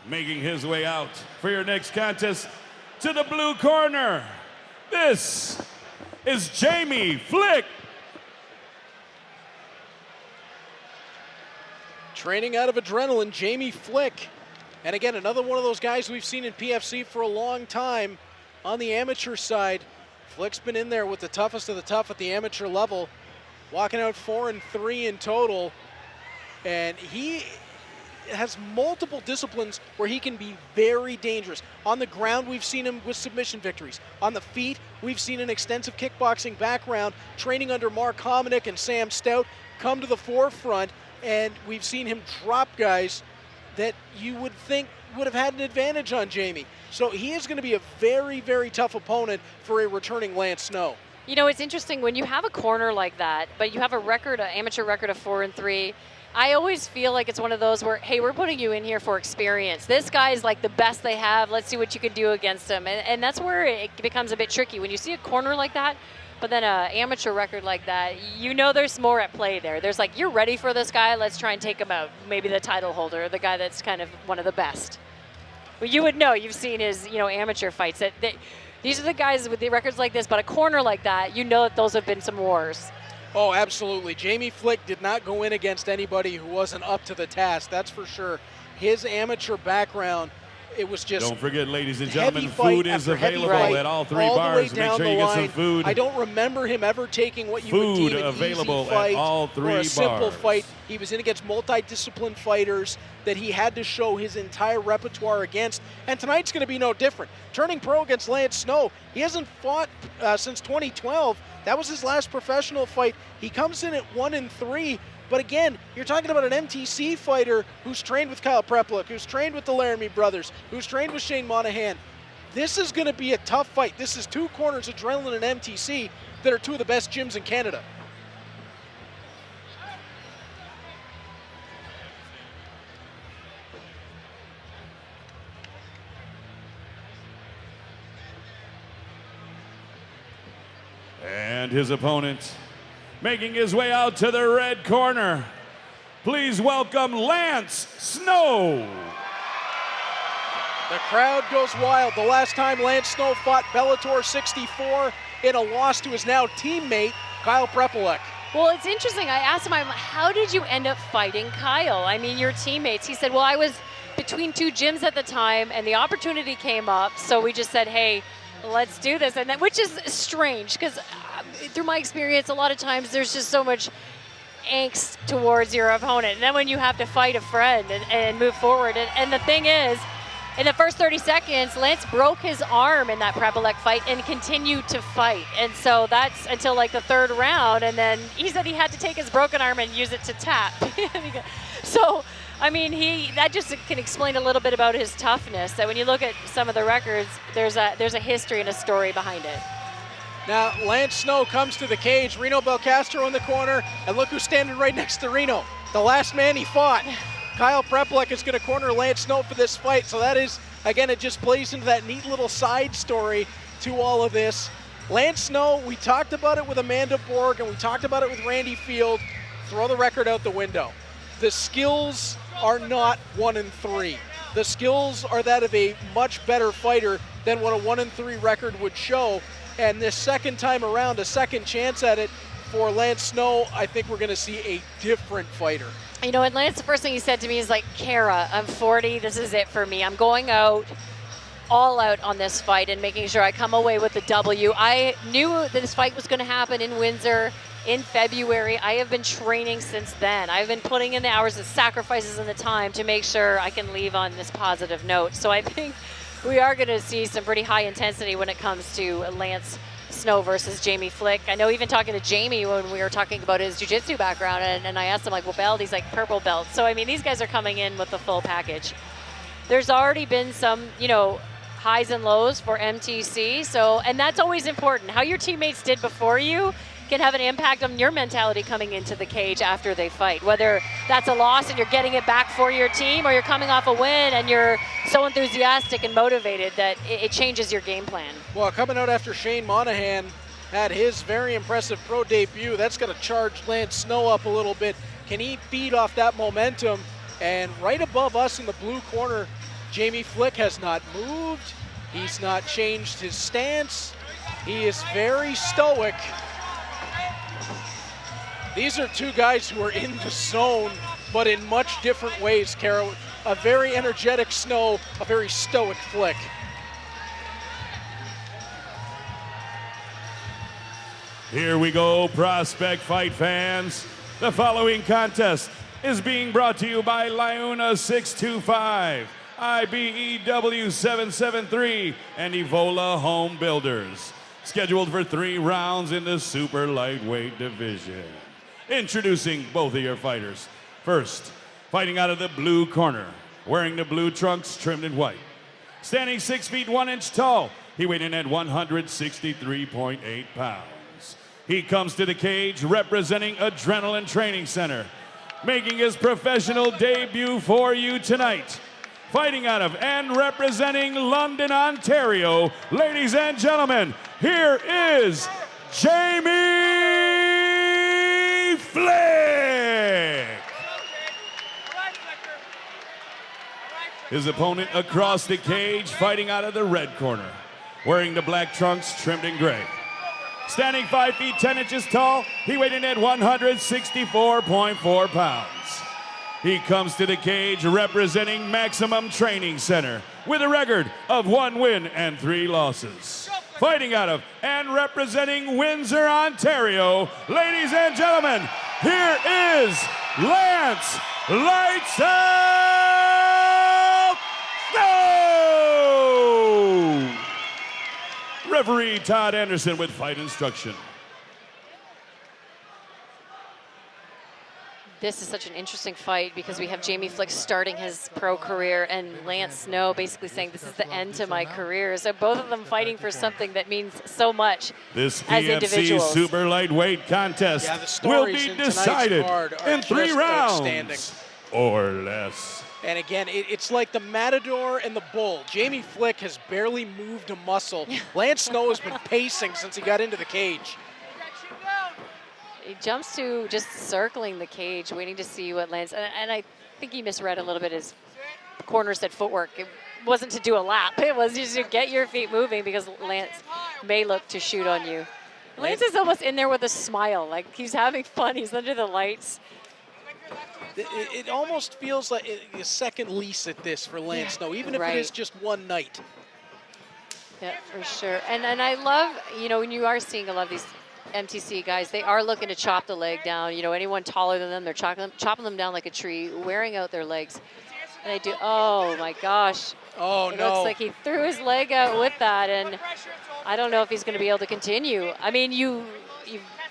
Making his way out for your next contest to the blue corner, this is Jamie Flick. Training out of adrenaline, Jamie Flick. And again, another one of those guys we've seen in PFC for a long time on the amateur side. Flick's been in there with the toughest of the tough at the amateur level, walking out 4-3 in total. And he has multiple disciplines where he can be very dangerous. On the ground, we've seen him with submission victories. On the feet, we've seen an extensive kickboxing background, training under Mark Hominick and Sam Stout, come to the forefront, and we've seen him drop guys that you would think would have had an advantage on Jamie. So he is going to be a very, very tough opponent for a returning Lance Snow. You know, it's interesting when you have a corner like that, but you have a record, an amateur record of 4-3. I always feel like it's one of those where, hey, we're putting you in here for experience. This guy is like the best they have. Let's see what you can do against him. And that's where it becomes a bit tricky. When you see a corner like that, but then an amateur record like that, you know there's more at play there. There's like, you're ready for this guy. Let's try and take him out. Maybe the title holder, the guy that's kind of one of the best. Well, you would know. You've seen his, amateur fights. These are the guys with the records like this, but a corner like that, you know that those have been some wars. Oh, absolutely. Jamie Flick did not go in against anybody who wasn't up to the task, that's for sure. His amateur background, it was just Don't forget, ladies and gentlemen, fight food is available at all three all bars. The way down Make sure the you get line. some food. I don't remember him ever taking what you Food would deem an available easy fight at all three or a simple bars. fight. He was in against multi-disciplined fighters that he had to show his entire repertoire against, and tonight's going to be no different. Turning pro against Lance Snow, he hasn't fought since 2012. That was his last professional fight. He comes in at 1-3. But again, you're talking about an MTC fighter who's trained with Kyle Preplik, who's trained with the Laramie brothers, who's trained with Shane Monahan. This is going to be a tough fight. This is two corners, Adrenaline and MTC, that are two of the best gyms in Canada. And his opponent, making his way out to the red corner, please welcome Lance Snow. The crowd goes wild. The last time Lance Snow fought Bellator 64 in a loss to his now teammate, Kyle Preplik. Well, it's interesting. I asked him, how did you end up fighting Kyle? I mean, your teammates. He said, well, I was between two gyms at the time, and the opportunity came up, so we just said, hey, let's do this. And then, which is strange, because through my experience, a lot of times there's just so much angst towards your opponent. And then when you have to fight a friend and move forward. And the thing is, in the first 30 seconds, Lance broke his arm in that Preplik fight and continued to fight. And so that's until like the third round. And then he said he had to take his broken arm and use it to tap. So, I mean, that just can explain a little bit about his toughness. That when you look at some of the records, there's a history and a story behind it. Now, Lance Snow comes to the cage. Reno Belcastro in the corner, and look who's standing right next to Reno, the last man he fought. Kyle Preplik is going to corner Lance Snow for this fight, so that is, again, it just plays into that neat little side story to all of this. Lance Snow, we talked about it with Amanda Borg, and we talked about it with Randy Field. Throw the record out the window. The skills are not 1-3. The skills are that of a much better fighter than what a 1-3 record would show. And this second time around, a second chance at it for Lance Snow, I think we're going to see a different fighter. You know, and Lance, the first thing he said to me is like, Kara, I'm 40, this is it for me. I'm going out, all out on this fight and making sure I come away with the W. I knew that this fight was going to happen in Windsor in February. I have been training since then. I've been putting in the hours, the sacrifices, and the time to make sure I can leave on this positive note. So I think we are going to see some pretty high intensity when it comes to Lance Snow versus Jamie Flick. I know even talking to Jamie when we were talking about his jiu-jitsu background, and I asked him, like, what belt? He's like, purple belt. So, I mean, these guys are coming in with the full package. There's already been some, highs and lows for MTC. So, and that's always important. How your teammates did before you can have an impact on your mentality coming into the cage after they fight. Whether that's a loss and you're getting it back for your team, or you're coming off a win and you're so enthusiastic and motivated that it changes your game plan. Well, coming out after Shane Monahan had his very impressive pro debut, that's going to charge Lance Snow up a little bit. Can he feed off that momentum? And right above us in the blue corner, Jamie Flick has not moved. He's not changed his stance. He is very stoic. These are two guys who are in the zone, but in much different ways, Kara. A very energetic Snow, a very stoic Flick. Here we go, prospect fight fans. The following contest is being brought to you by Liuna 625, IBEW 773, and Evola Home Builders. Scheduled for 3 rounds in the super lightweight division. Introducing both of your fighters. First, fighting out of the blue corner, wearing the blue trunks trimmed in white. Standing 6 feet 1 inch tall, he weighed in at 163.8 pounds. He comes to the cage representing Adrenaline Training Center, making his professional debut for you tonight. Fighting out of and representing London, Ontario, ladies and gentlemen, here is Jamie Flick. His opponent across the cage, fighting out of the red corner, wearing the black trunks trimmed in gray. Standing 5 feet 10 inches tall, he weighed in at 164.4 pounds. He comes to the cage representing Maximum Training Center with a record of 1 win and 3 losses. Fighting out of and representing Windsor, Ontario, ladies and gentlemen, here is Lance Lights Out Snow! Referee Todd Anderson with fight instruction. This is such an interesting fight because we have Jamie Flick starting his pro career and Lance Snow basically saying this is the end to my career. So both of them fighting for something that means so much this as PFC individuals. super lightweight contest will be decided in 3 rounds or less. And again, it's like the Matador and the Bull. Jamie Flick has barely moved a muscle. Lance Snow has been pacing since he got into the cage. He jumps to just circling the cage, waiting to see what Lance, and I think he misread a little bit his corner said footwork. It wasn't to do a lap. It was just to get your feet moving because Lance may look to shoot on you. Lance is almost in there with a smile, like he's having fun. He's under the lights. It almost feels like a second lease at this for Lance Snow, even if it is just one night. Yeah, for sure. And I love, you know, when you are seeing a lot of these MTC guys, they are looking to chop the leg down. You know, anyone taller than them, they're chopping them down like a tree, wearing out their legs. And they do, oh my gosh. Oh, it no. looks like he threw his leg out with that, and I don't know if he's going to be able to continue. I mean, you've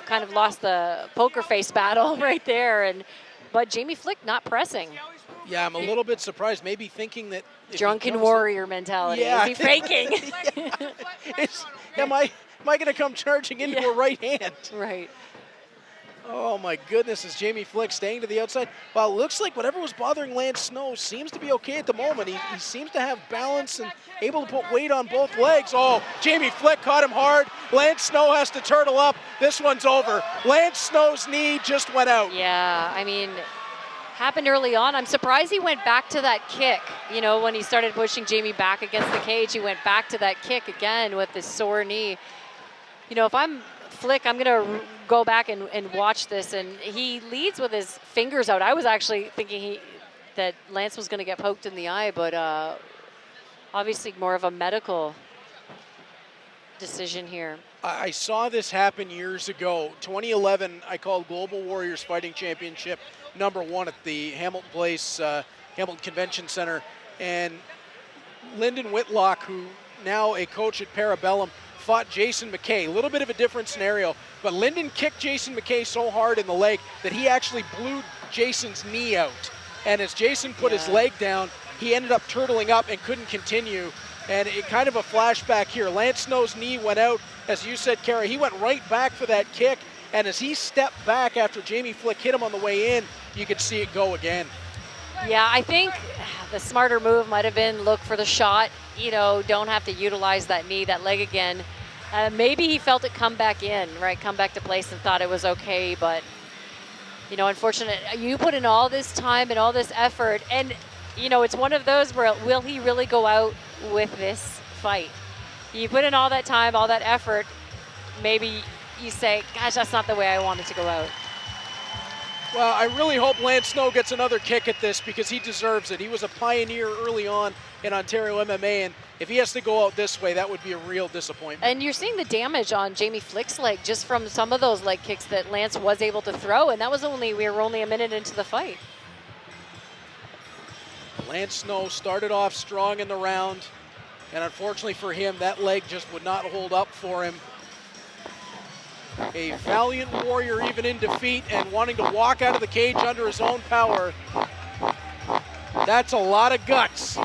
kind of lost the poker face battle right there, but Jamie Flick not pressing. Yeah, I'm a little bit surprised, maybe thinking that... Drunken warrior mentality. Yeah. Is he faking? Am I going to come charging into a right hand? Right. Oh my goodness, is Jamie Flick staying to the outside? Well, it looks like whatever was bothering Lance Snow seems to be okay at the moment. He seems to have balance and able to put weight on both legs. Oh, Jamie Flick caught him hard. Lance Snow has to turtle up. This one's over. Lance Snow's knee just went out. Yeah, I mean, happened early on. I'm surprised he went back to that kick. You know, when he started pushing Jamie back against the cage, he went back to that kick again with his sore knee. You know, if I'm Flick, I'm going to go back and watch this, and he leads with his fingers out. I was actually thinking that Lance was going to get poked in the eye, but obviously more of a medical decision here. I saw this happen years ago. 2011, I called Global Warriors Fighting Championship #1 at the Hamilton Place, Hamilton Convention Center, and Lyndon Whitlock, who now a coach at Parabellum, fought Jason McKay. A little bit of a different scenario, but Lyndon kicked Jason McKay so hard in the leg that he actually blew Jason's knee out. And as Jason put his leg down, he ended up turtling up and couldn't continue. And it kind of a flashback here. Lance Snow's knee went out. As you said, Kara, he went right back for that kick. And as he stepped back after Jamie Flick hit him on the way in, you could see it go again. Yeah, I think the smarter move might have been look for the shot. You know, don't have to utilize that knee, that leg again. Maybe he felt it come back in, right? Come back to place and thought it was okay, but, you know, unfortunate. You put in all this time and all this effort, and you know, it's one of those where will he really go out with this fight? You put in all that time, all that effort, maybe you say, gosh, that's not the way I wanted to go out. Well, I really hope Lance Snow gets another kick at this because he deserves it. He was a pioneer early on in Ontario MMA, and if he has to go out this way, that would be a real disappointment. And you're seeing the damage on Jamie Flick's leg just from some of those leg kicks that Lance was able to throw, and that was we were only a minute into the fight. Lance Snow started off strong in the round, and unfortunately for him, that leg just would not hold up for him. A valiant warrior even in defeat and wanting to walk out of the cage under his own power. That's a lot of guts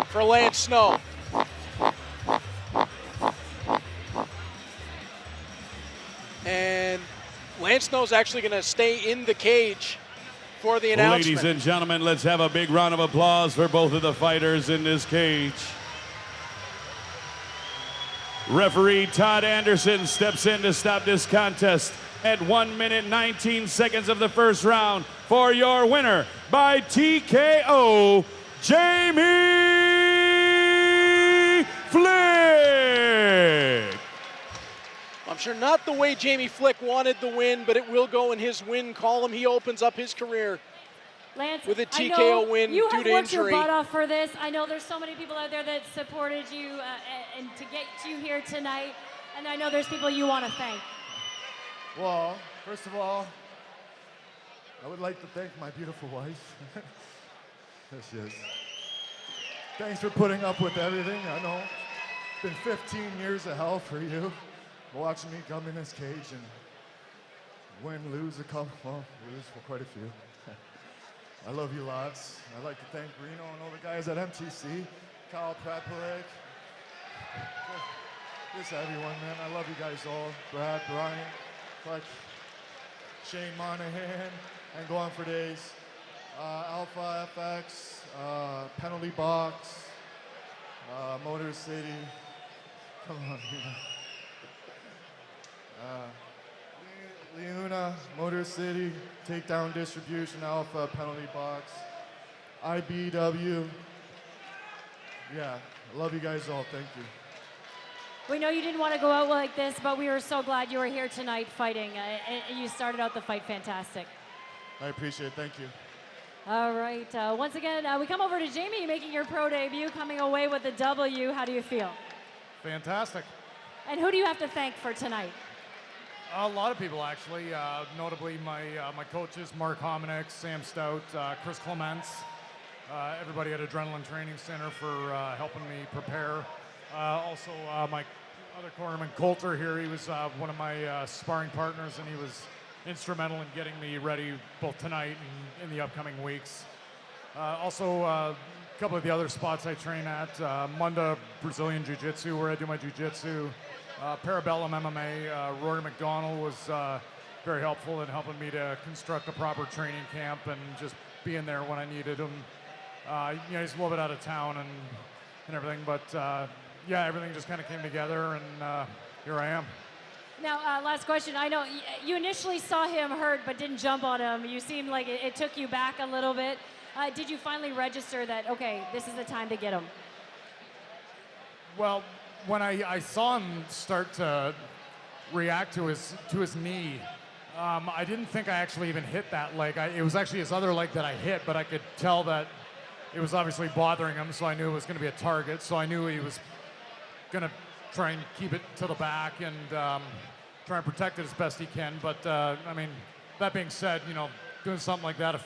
for Lance Snow. And Lance Snow's actually going to stay in the cage for the announcement. Ladies and gentlemen, let's have a big round of applause for both of the fighters in this cage. Referee Todd Anderson steps in to stop this contest at 1 minute 19 seconds of the first round for your winner by TKO, Jamie Flick. I'm sure not the way Jamie Flick wanted the win, but it will go in his win column. He opens up his career Lance, with a TKO win due to injury. You have worked your butt off for this. I know there's so many people out there that supported you and to get you here tonight. And I know there's people you want to thank. Well, first of all, I would like to thank my beautiful wife. There she is. Thanks for putting up with everything. I know it's been 15 years of hell for you. Watching me come in this cage and win, lose a couple, well, lose for quite a few. I love you lots. I'd like to thank Reno and all the guys at MTC, Kyle Pratt-Perek, just everyone, man. I love you guys all. Brad, Brian, Clutch, Shane Monahan, and go on for days. Alpha FX, Penalty Box, Motor City. Come on, Leuna, Motor City, Takedown Distribution, Alpha, Penalty Box, IBW. Yeah, I love you guys all. Thank you. We know you didn't want to go out like this, but we were so glad you were here tonight fighting. You started out the fight fantastic. I appreciate it. Thank you. All right. Once again, we come over to Jamie, making your pro debut, coming away with the W. How do you feel? Fantastic. And who do you have to thank for tonight? A lot of people, actually, notably my coaches, Mark Hominick, Sam Stout, Chris Clements, everybody at Adrenaline Training Center for helping me prepare. Also, my other cornerman, Coulter here, he was one of my sparring partners, and he was instrumental in getting me ready both tonight and in the upcoming weeks. Also, a couple of the other spots I train at, Munda Brazilian Jiu-Jitsu, where I do my Jiu-Jitsu. Parabellum MMA, Rory McDonald was very helpful in helping me to construct a proper training camp and just being there when I needed him. You know, he's a little bit out of town and everything, but yeah, everything just kind of came together, and here I am. Now, last question. I know you initially saw him hurt but didn't jump on him. You seemed like it took you back a little bit. Did you finally register that, okay, this is the time to get him? Well, when I saw him start to react to his knee, I didn't think I actually even hit that leg. It was actually his other leg that I hit, but I could tell that it was obviously bothering him, so I knew it was going to be a target. So I knew he was going to try and keep it to the back and try and protect it as best he can. But, I mean, that being said, you know, doing something like that a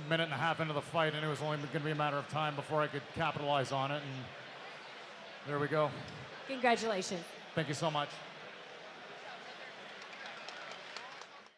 minute and a half into the fight, I knew it was only going to be a matter of time before I could capitalize on it, and there we go. Congratulations. Thank you so much.